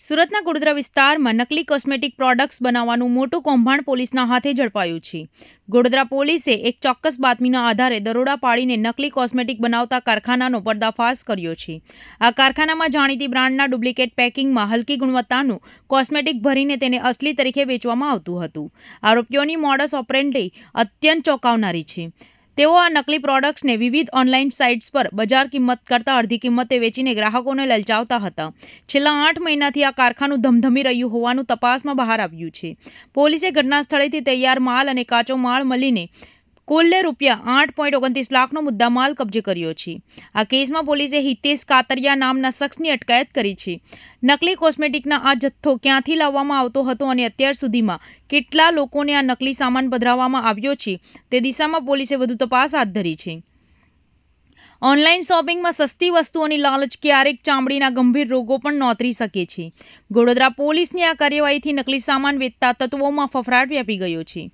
સુરતના ગોડોદરા વિસ્તારમાં નકલી કોસ્મેટિક પ્રોડક્ટ્સ બનાવવાનું મોટું કૌભાંડ પોલીસના હાથે ઝડપાયું છે. ગોડોદરા પોલીસે એક ચોક્કસ બાતમીના આધારે દરોડા પાડીને નકલી કોસ્મેટિક બનાવતા કારખાનાનો પર્દાફાશ કર્યો છે. આ કારખાનામાં જાણીતી બ્રાન્ડના ડુપ્લિકેટ પેકિંગમાં હલકી ગુણવત્તાનું કોસ્મેટિક ભરીને તેને અસલી તરીકે વેચવામાં આવતું હતું. આરોપીઓની મોડસ ઓપરેન્ડી અત્યંત ચોંકાવનારી છે. તેઓ આ નકલી પ્રોડક્ટ્સને વિવિધ ઓનલાઈન સાઇટ્સ પર બજાર કિંમત કરતાં અડધી કિંમતે વેચીને ગ્રાહકોને લલચાવતા હતા. છેલ્લા 8 મહિનાથી આ કારખાનું ધમધમી રહ્યું હોવાનું તપાસમાં બહાર આવ્યું છે. પોલીસે ઘટના સ્થળેથી તૈયાર માલ અને કાચો માલ મળીને કુલ ₹8.29 લાખનો મુદ્દામાલ કબજે કર્યો છે. આ કેસમાં પોલીસે હિતેશ કાતરિયા નામના શખ્સની અટકાયત કરી છે. નકલી કોસ્મેટિકના આ જથ્થો ક્યાંથી લાવવામાં આવતો હતો અને અત્યાર સુધીમાં કેટલા લોકોને આ નકલી સામાન પધરાવવામાં આવ્યો છે તે દિશામાં પોલીસે વધુ તપાસ હાથ ધરી છે. ઓનલાઈન શોપિંગમાં સસ્તી વસ્તુઓની લાલચ ક્યારેક ચામડીના ગંભીર રોગો પણ નોતરી શકે છે. ગોડોદરા પોલીસની આ કાર્યવાહીથી નકલી સામાન વેચતા તત્વોમાં ફફડાટ વ્યાપી ગયો છે.